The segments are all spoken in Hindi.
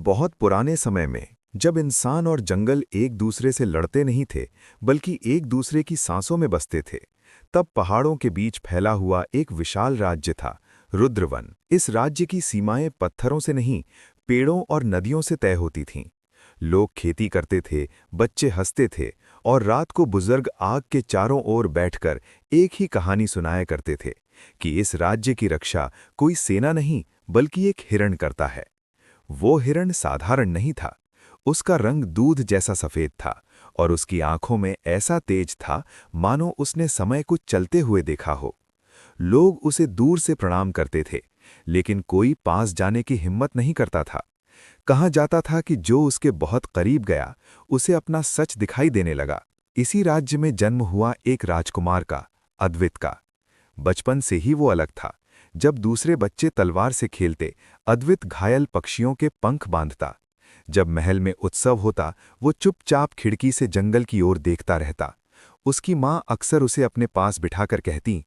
बहुत पुराने समय में जब इंसान और जंगल एक दूसरे से लड़ते नहीं थे बल्कि एक दूसरे की सांसों में बसते थे, तब पहाड़ों के बीच फैला हुआ एक विशाल राज्य था, रुद्रवन। इस राज्य की सीमाएं पत्थरों से नहीं, पेड़ों और नदियों से तय होती थीं। लोग खेती करते थे, बच्चे हंसते थे और रात को बुजुर्ग आग के चारों ओर बैठकर एक ही कहानी सुनाया करते थे कि इस राज्य की रक्षा कोई सेना नहीं बल्कि एक हिरण करता है। वो हिरण साधारण नहीं था। उसका रंग दूध जैसा सफेद था और उसकी आंखों में ऐसा तेज था मानो उसने समय को चलते हुए देखा हो। लोग उसे दूर से प्रणाम करते थे, लेकिन कोई पास जाने की हिम्मत नहीं करता था। कहा जाता था कि जो उसके बहुत करीब गया, उसे अपना सच दिखाई देने लगा। इसी राज्य में जन्म हुआ एक राजकुमार का, अद्वित का। बचपन से ही वो अलग था। जब दूसरे बच्चे तलवार से खेलते, अद्वित घायल पक्षियों के पंख बांधता। जब महल में उत्सव होता, वो चुपचाप खिड़की से जंगल की ओर देखता रहता। उसकी माँ अक्सर उसे अपने पास बिठाकर कहती,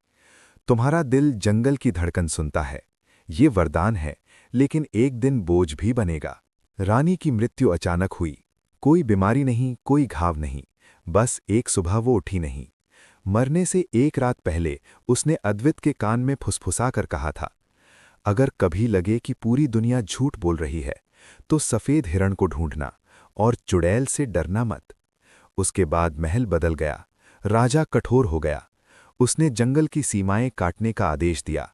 तुम्हारा दिल जंगल की धड़कन सुनता है। ये वरदान है, लेकिन एक दिन बोझ भी बनेगा। रानी की मृत्यु अचानक हुई। कोई बीमारी नहीं, कोई घाव नहीं, बस एक सुबह वो उठी नहीं। मरने से एक रात पहले उसने अद्वित के कान में फुसफुसाकर कहा था, अगर कभी लगे कि पूरी दुनिया झूठ बोल रही है, तो सफेद हिरण को ढूंढना और चुड़ैल से डरना मत। उसके बाद महल बदल गया। राजा कठोर हो गया। उसने जंगल की सीमाएं काटने का आदेश दिया।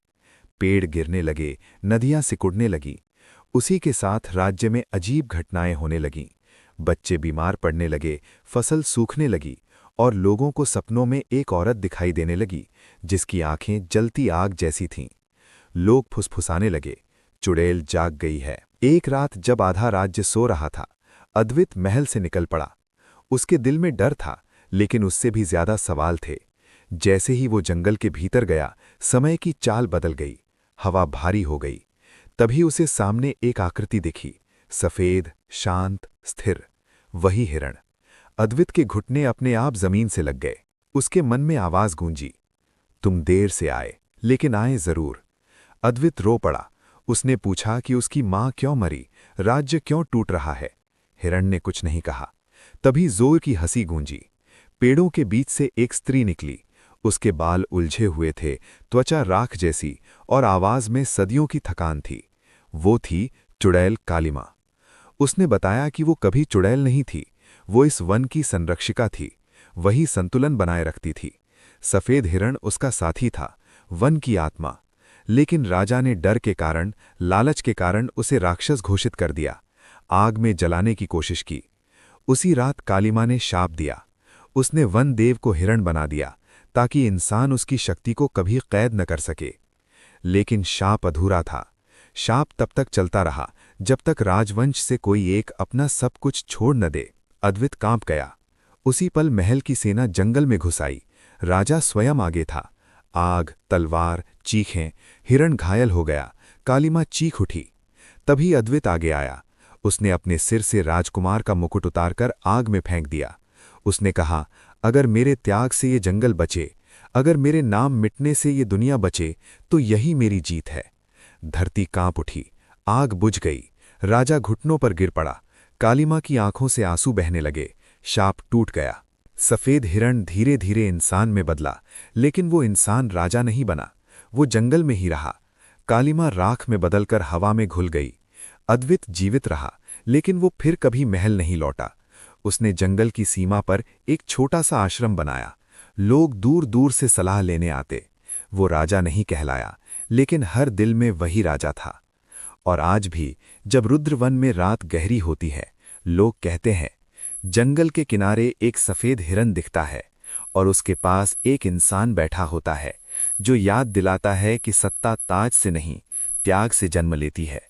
पेड़ गिरने लगे, नदियां सिकुड़ने लगीं। उसी के साथ राज्य में अजीब घटनाएं होने लगीं। बच्चे बीमार पड़ने लगे, फसल सूखने लगी और लोगों को सपनों में एक औरत दिखाई देने लगी जिसकी आंखें जलती आग जैसी थीं। लोग फुसफुसाने लगे, चुड़ैल जाग गई है। एक रात जब आधा राज्य सो रहा था, अद्वित महल से निकल पड़ा। उसके दिल में डर था, लेकिन उससे भी ज्यादा सवाल थे। जैसे ही वो जंगल के भीतर गया, समय की चाल बदल गई। हवा भारी हो गई। तभी उसे सामने एक आकृति दिखी, सफेद, शांत, स्थिर। वही हिरण। अद्वित के घुटने अपने आप जमीन से लग गए। उसके मन में आवाज गूंजी, तुम देर से आए, लेकिन आए जरूर। अद्वित रो पड़ा। उसने पूछा कि उसकी मां क्यों मरी, राज्य क्यों टूट रहा है। हिरण ने कुछ नहीं कहा। तभी जोर की हंसी गूंजी। पेड़ों के बीच से एक स्त्री निकली। उसके बाल उलझे हुए थे, त्वचा राख जैसी, और आवाज में सदियों की थकान थी। वो थी चुड़ैल कालिमा। उसने बताया कि वो कभी चुड़ैल नहीं थी, वो इस वन की संरक्षिका थी। वही संतुलन बनाए रखती थी। सफेद हिरण उसका साथी था, वन की आत्मा। लेकिन राजा ने डर के कारण, लालच के कारण उसे राक्षस घोषित कर दिया। आग में जलाने की कोशिश की। उसी रात कालिमा ने शाप दिया। उसने वन देव को हिरण बना दिया ताकि इंसान उसकी शक्ति को कभी कैद न कर सके। लेकिन शाप अधूरा था। शाप तब तक चलता रहा जब तक राजवंश से कोई एक अपना सब कुछ छोड़ न दे। अद्वित कांप गया। उसी पल महल की सेना जंगल में घुस आई। राजा स्वयं आगे था। आग, तलवार, चीखें। हिरण घायल हो गया। कालिमा चीख उठी। तभी अद्वित आगे आया। उसने अपने सिर से राजकुमार का मुकुट उतारकर आग में फेंक दिया। उसने कहा, अगर मेरे त्याग से ये जंगल बचे, अगर मेरे नाम मिटने से ये दुनिया बचे, तो यही मेरी जीत है। धरती कांप उठी। आग बुझ गई। राजा घुटनों पर गिर पड़ा। कालिमा की आंखों से आंसू बहने लगे। शाप टूट गया। सफेद हिरण धीरे धीरे इंसान में बदला, लेकिन वो इंसान राजा नहीं बना। वो जंगल में ही रहा। कालिमा राख में बदलकर हवा में घुल गई। अद्वित जीवित रहा, लेकिन वो फिर कभी महल नहीं लौटा। उसने जंगल की सीमा पर एक छोटा सा आश्रम बनाया। लोग दूर दूर से सलाह लेने आते। वो राजा नहीं कहलाया, लेकिन हर दिल में वही राजा था। और आज भी जब रुद्रवन में रात गहरी होती है, लोग कहते हैं, जंगल के किनारे एक सफेद हिरण दिखता है और उसके पास एक इंसान बैठा होता है जो याद दिलाता है कि सत्ता ताज से नहीं, त्याग से जन्म लेती है।